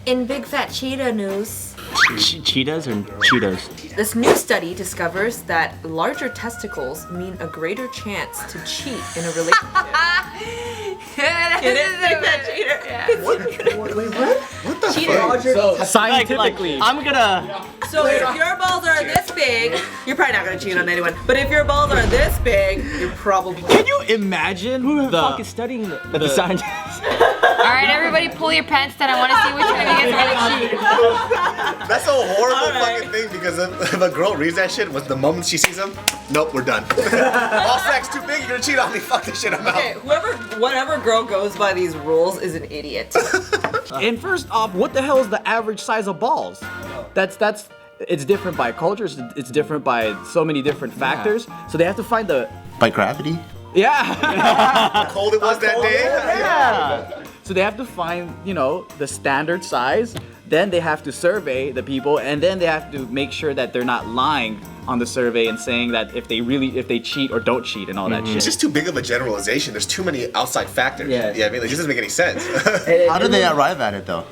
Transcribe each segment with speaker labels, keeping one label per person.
Speaker 1: In big fat cheetah news,
Speaker 2: Cheetahs or Cheetos?
Speaker 1: this new study discovers that larger testicles mean a greater chance to cheat in a relationship. Get it? Big fat cheater.
Speaker 3: What the
Speaker 1: Cheater.
Speaker 3: fuck?
Speaker 4: So
Speaker 2: Scientifically, I'm gonna.
Speaker 1: So if your balls are this big, you're probably not gonna cheat on anyone. But if your balls are this big, you're probably.
Speaker 2: Can you imagine who the fuck is studying the scientists?
Speaker 5: Alright, everybody pull your pants down. I want to see which one of you guys are gonna cheat.
Speaker 3: That's a horrible fucking thing because if a girl reads that shit, the moment she sees him, nope, we're done. All sex too big, you're gonna cheat on me. Fuck this shit, I'm
Speaker 1: Okay,
Speaker 3: out.
Speaker 1: whatever girl goes by these rules is an idiot.
Speaker 2: And first off, what the hell is the average size of balls? It's different by cultures. It's different by so many different factors. So they have to find the.
Speaker 3: By gravity?
Speaker 2: Yeah.
Speaker 3: How cold it was that day?
Speaker 2: Yeah. So they have to find, the standard size. Then they have to survey the people, and then they have to make sure that they're not lying on the survey and saying that if they cheat or don't cheat and all that
Speaker 3: It's
Speaker 2: shit.
Speaker 3: just too big of a generalization. There's too many outside factors.
Speaker 4: Yeah.
Speaker 3: I mean, it just doesn't make any sense.
Speaker 6: How did they arrive at it though?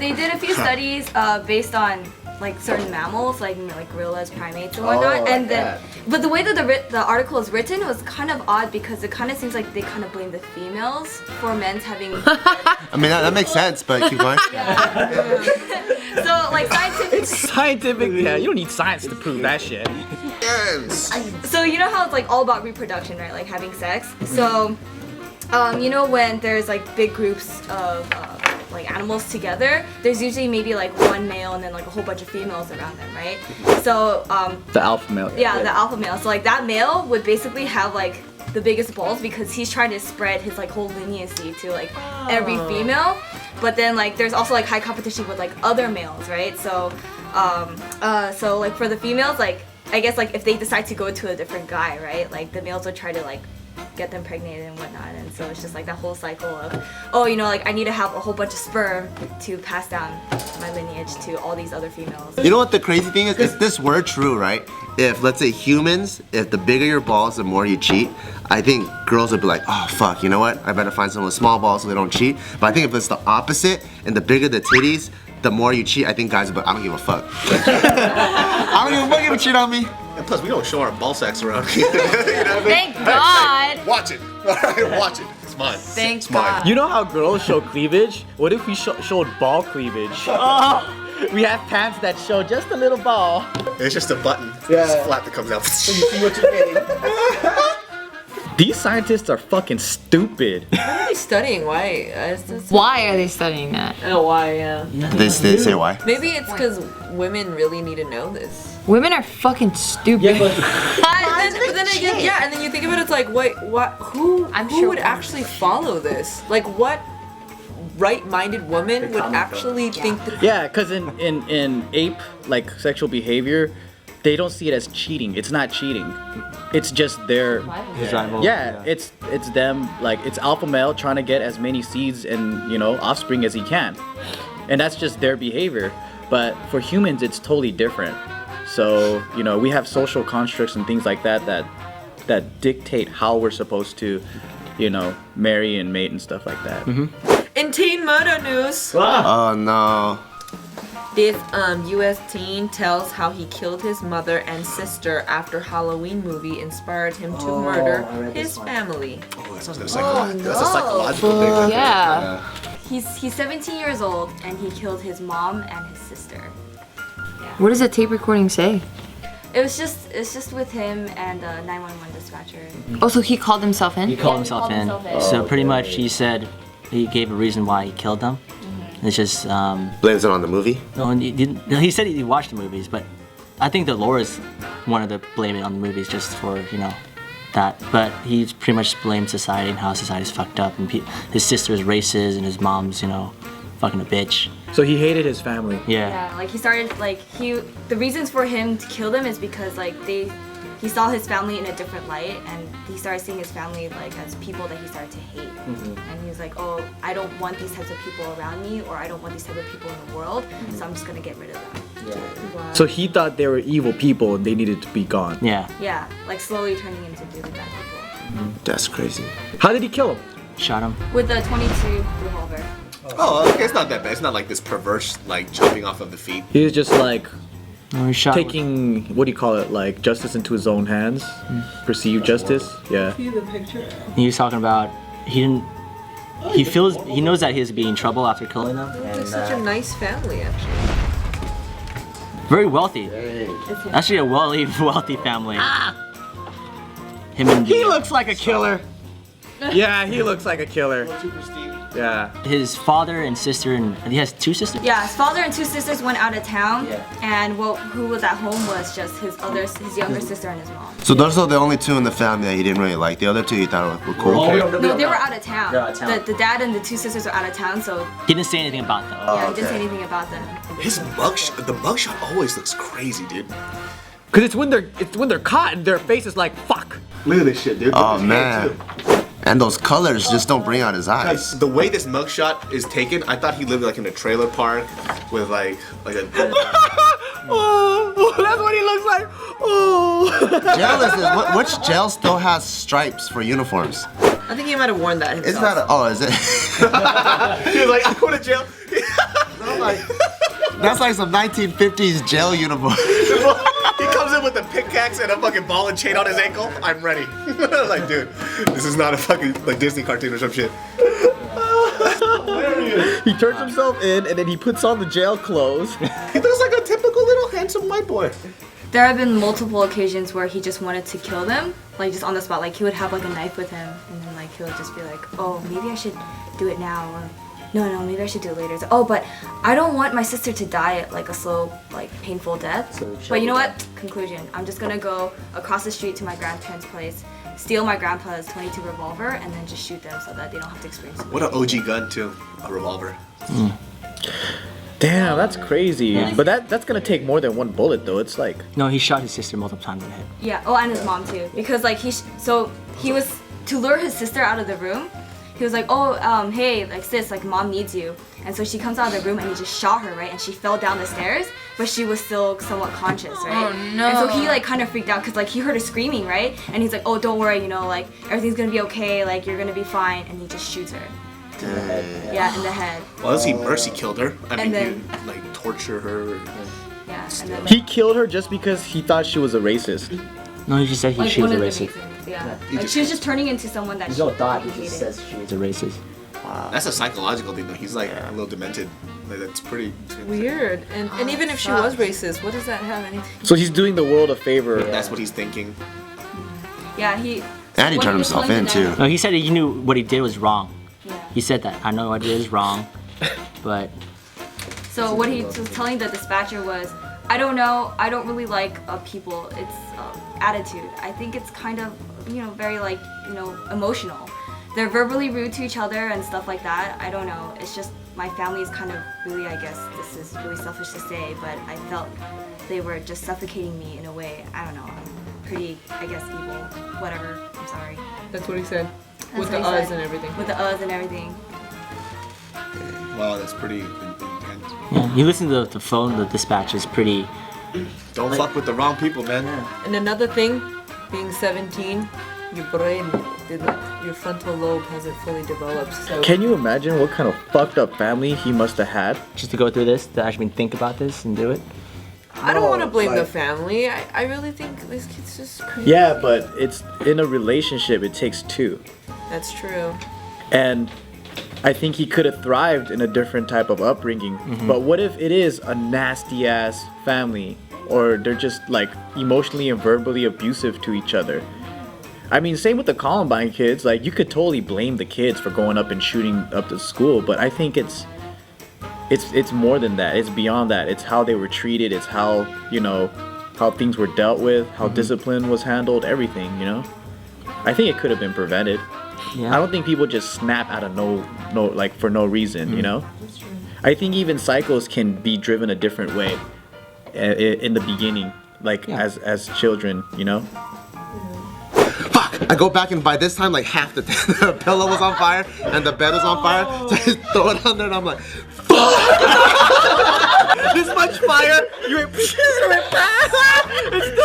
Speaker 5: They did a few studies based on like certain mammals, like gorillas, primates, and whatnot. And then, but the way that the article is written was kind of odd because it kind of seems like they kind of blame the females for men's having.
Speaker 6: I mean, that makes sense, but keep going.
Speaker 5: So like scientific.
Speaker 2: Scientific, yeah, you don't need science to prove that shit.
Speaker 3: Yes.
Speaker 5: So you know how it's like all about reproduction, right? Like having sex. So, when there's like big groups of like animals together, there's usually maybe like one male and then like a whole bunch of females around them, right? So
Speaker 2: The alpha male.
Speaker 5: yeah, the alpha male. So like that male would basically have like the biggest balls because he's trying to spread his like whole lineage to like every female. But then like there's also like high competition with like other males, right? So so like for the females, like I guess like if they decide to go to a different guy, right? Like the males would try to like get them pregnant and whatnot, and so it's just like that whole cycle of like I need to have a whole bunch of sperm to pass down my lineage to all these other females.
Speaker 6: You know what the crazy thing is? If this were true, right? If, let's say humans, if the bigger your balls, the more you cheat, I think girls would be like, oh fuck, you know what? I better find someone with small balls so they don't cheat. But I think if it's the opposite, and the bigger the titties, the more you cheat, I think guys would be like, I don't give a fuck. I don't give a fuck if you cheat on me.
Speaker 3: And plus, we don't show our ball sacks around here.
Speaker 5: Thank God.
Speaker 3: Watch it. Watch it. It's mine.
Speaker 5: Thank
Speaker 3: It's mine.
Speaker 5: God.
Speaker 2: You know how girls show cleavage? What if we showed ball cleavage? Oh, we have pants that show just a little ball.
Speaker 3: It's just a button.
Speaker 4: Yeah.
Speaker 3: It's a flap that comes out.
Speaker 4: you see what you're getting.
Speaker 2: These scientists are fucking stupid.
Speaker 1: What are they studying? Why?
Speaker 5: Why are they studying that?
Speaker 1: Oh, why? Yeah.
Speaker 6: They say why?
Speaker 1: Maybe it's because women really need to know this.
Speaker 5: Women are fucking stupid.
Speaker 4: Yeah, but
Speaker 1: But then again, yeah, and then you think of it, it's like, wait, what? Who would actually follow this? Like, what right-minded woman would actually think that?
Speaker 2: Yeah, because in ape like sexual behavior, they don't see it as cheating. It's not cheating. It's just their yeah. It's them, like it's alpha male trying to get as many seeds and offspring as he can, and that's just their behavior. But for humans, it's totally different. So we have social constructs and things like that dictate how we're supposed to marry and mate and stuff like that.
Speaker 1: In teen murder news,
Speaker 6: Oh no.
Speaker 1: this U.S. teen tells how he killed his mother and sister after Halloween movie inspired him to murder
Speaker 4: I read this
Speaker 1: his
Speaker 4: one.
Speaker 1: family.
Speaker 3: Oh, that sounds like that's a psychological thing.
Speaker 5: Yeah. He's 17 years old and he killed his mom and his sister. What does the tape recording say? It's just with him and a 911 dispatcher. Oh, so he called himself in?
Speaker 7: He called himself in. So pretty much he said he gave a reason why he killed them. It's just
Speaker 6: Blames it on the movie?
Speaker 7: no, he didn't. He said he watched the movies, but I think that Laura's wanted to blame it on the movies just for that. But he pretty much blamed society and how society's fucked up, and his sister's racist and his mom's fucking a bitch.
Speaker 2: So he hated his family.
Speaker 7: Yeah.
Speaker 5: Like he started the reasons for him to kill them is because he saw his family in a different light, and he started seeing his family as people that he started to hate. And he was like, oh, I don't want these types of people around me, or I don't want these type of people in the world, so I'm just gonna get rid of them.
Speaker 2: So he thought they were evil people and they needed to be gone.
Speaker 7: Yeah.
Speaker 5: Yeah, slowly turning into really bad people.
Speaker 6: That's crazy.
Speaker 2: How did he kill him?
Speaker 7: Shot him.
Speaker 5: With a .22 revolver.
Speaker 3: Oh, okay, it's not that bad. It's not like this perverse, like jumping off of the feet.
Speaker 2: He was just like
Speaker 7: No, he shot.
Speaker 2: taking, what do you call it, like justice into his own hands, perceived justice. Yeah.
Speaker 7: He was talking about he didn't. He knows that he's being in trouble after killing them.
Speaker 1: It's
Speaker 7: And,
Speaker 1: such a nice family, actually.
Speaker 7: very wealthy. Actually, a wealthy family. Him and
Speaker 2: He looks like a killer. Yeah, he looks like a killer. Yeah.
Speaker 7: his father and sister, and he has 2 sisters.
Speaker 5: Yeah, his father and 2 sisters went out of town,
Speaker 7: Yeah.
Speaker 5: and who was at home was just his younger sister and his mom.
Speaker 6: So those are the only 2 in the family that he didn't really like. The other 2 he thought were cool.
Speaker 5: No, they were out of town.
Speaker 7: They're out of town.
Speaker 5: The dad and the 2 sisters were out of town, so
Speaker 7: He didn't say anything about them.
Speaker 5: yeah, he didn't say anything about them.
Speaker 3: His the mugshot always looks crazy, dude.
Speaker 2: Cause it's when they're caught and their face is like fuck.
Speaker 3: Look at this shit, dude.
Speaker 6: Oh man. And those colors just don't bring out his eyes.
Speaker 3: Guys, the way this mugshot is taken, I thought he lived like in a trailer park with like a.
Speaker 2: Oh, that's what he looks like. Oh.
Speaker 6: Jail is this. Which jail still has stripes for uniforms?
Speaker 1: I think he might have worn that himself.
Speaker 6: Is that a, oh, is it?
Speaker 3: He's like, I go to jail.
Speaker 6: That's like some 1950s jail uniform.
Speaker 3: He comes in with a pickaxe and a fucking ball and chain on his ankle. I'm ready. Like, dude, this is not a fucking like Disney cartoon or some shit.
Speaker 2: He turns himself in and then he puts on the jail clothes.
Speaker 3: He looks like a typical little handsome white boy.
Speaker 5: There have been multiple occasions where he just wanted to kill them, like just on the spot. Like he would have like a knife with him, and then like he would just be like, "Oh, maybe I should do it now," or "No, maybe I should do it later." So, "Oh, but I don't want my sister to die at like a slow, like painful death." But you know what? Conclusion: I'm just gonna go across the street to my grandparents' place, steal my grandpa's .22 revolver, and then just shoot them so that they don't have to experience it.
Speaker 3: What an OG gun too, a revolver.
Speaker 2: Damn, that's crazy. But that's gonna take more than one bullet though. It's like
Speaker 7: No, he shot his sister multiple times in the head.
Speaker 5: Yeah. Oh, and his mom too, because like he was to lure his sister out of the room. He was like, "Oh, hey, like sis, like mom needs you," and so she comes out of the room and he just shot her, right? And she fell down the stairs, but she was still somewhat conscious, right?
Speaker 1: Oh, no.
Speaker 5: And so he like kind of freaked out because like he heard her screaming, right? And he's like, "Oh, don't worry, you know, like everything's gonna be okay, like you're gonna be fine," and he just shoots her. Yeah, in the head.
Speaker 3: Well, unless he mercy killed her. I mean,
Speaker 5: then-
Speaker 3: he like torture her.
Speaker 5: Yeah, and then
Speaker 2: he killed her just because he thought she was a racist.
Speaker 7: No, he just said
Speaker 5: like
Speaker 7: she was
Speaker 5: one
Speaker 7: a
Speaker 5: of the
Speaker 7: racist.
Speaker 5: reasons, yeah.
Speaker 3: He
Speaker 5: Like
Speaker 3: just-
Speaker 5: she was just turning into someone that
Speaker 7: He
Speaker 5: she
Speaker 7: don't thought,
Speaker 5: he
Speaker 7: he just
Speaker 5: hated.
Speaker 7: says she was a racist.
Speaker 3: That's a psychological thing though. He's like a little demented. Like, that's pretty
Speaker 1: Weird. And even if she was racist, what does that have anything?
Speaker 2: So he's doing the world a favor.
Speaker 3: That's what he's thinking.
Speaker 5: Yeah, he.
Speaker 6: And he
Speaker 5: when
Speaker 6: turned
Speaker 5: was
Speaker 6: himself
Speaker 5: telling
Speaker 6: in
Speaker 5: the
Speaker 6: too.
Speaker 5: dad-
Speaker 7: No, he said he knew what he did was wrong.
Speaker 5: Yeah.
Speaker 7: He said that. I know what I did is wrong, but
Speaker 5: So what he was telling the dispatcher was, I don't know, I don't really like people. It's attitude. I think it's kind of, very like, emotional. They're verbally rude to each other and stuff like that. I don't know. It's just my family is kind of really, I guess this is really selfish to say, but I felt they were just suffocating me in a way. I don't know. I'm pretty, I guess, evil. Whatever. I'm sorry.
Speaker 1: That's what he said.
Speaker 5: That's
Speaker 1: With the
Speaker 5: what he
Speaker 1: uhs
Speaker 5: said.
Speaker 1: and everything.
Speaker 5: With the uhs and everything.
Speaker 3: Wow, that's pretty intense.
Speaker 7: yeah, you listen to the phone. The dispatch is pretty.
Speaker 3: Don't fuck with the wrong people, man.
Speaker 1: And another thing, being 17, your brain, your frontal lobe hasn't fully developed. So
Speaker 2: Can you imagine what kind of fucked up family he must have had?
Speaker 7: Just to go through this, to actually think about this and do it.
Speaker 1: I don't want to blame the
Speaker 6: like-
Speaker 1: family. I really think this kid's just crazy.
Speaker 2: Yeah, but it's in a relationship. It takes 2,
Speaker 1: That's true.
Speaker 2: and I think he could have thrived in a different type of upbringing. But what if it is a nasty ass family, or they're just like emotionally and verbally abusive to each other? I mean, same with the Columbine kids. Like, you could totally blame the kids for going up and shooting up the school, but I think it's more than that. It's beyond that. It's how they were treated. It's how how things were dealt with, how discipline was handled, everything. I think it could have been prevented.
Speaker 7: Yeah.
Speaker 2: I don't think people just snap out of no like for no reason. I think even psychos can be driven a different way in the beginning, like as children.
Speaker 6: Fuck! I go back and by this time, like half the pillow was on fire and the bed was on fire. So I just throw it on there and I'm like, fuck!
Speaker 2: This much fire, you went, it's still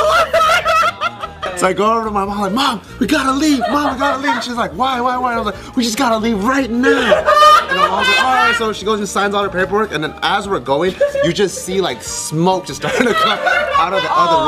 Speaker 2: on fire.
Speaker 6: So I go over to my mom, like, Mom, we gotta leave. Mom, we gotta leave. And she's like, why? I was like, we just gotta leave right now. And my mom's like, all right, so she goes and signs all her paperwork, and then as we're going, you just see like smoke just starting to come out of the other room.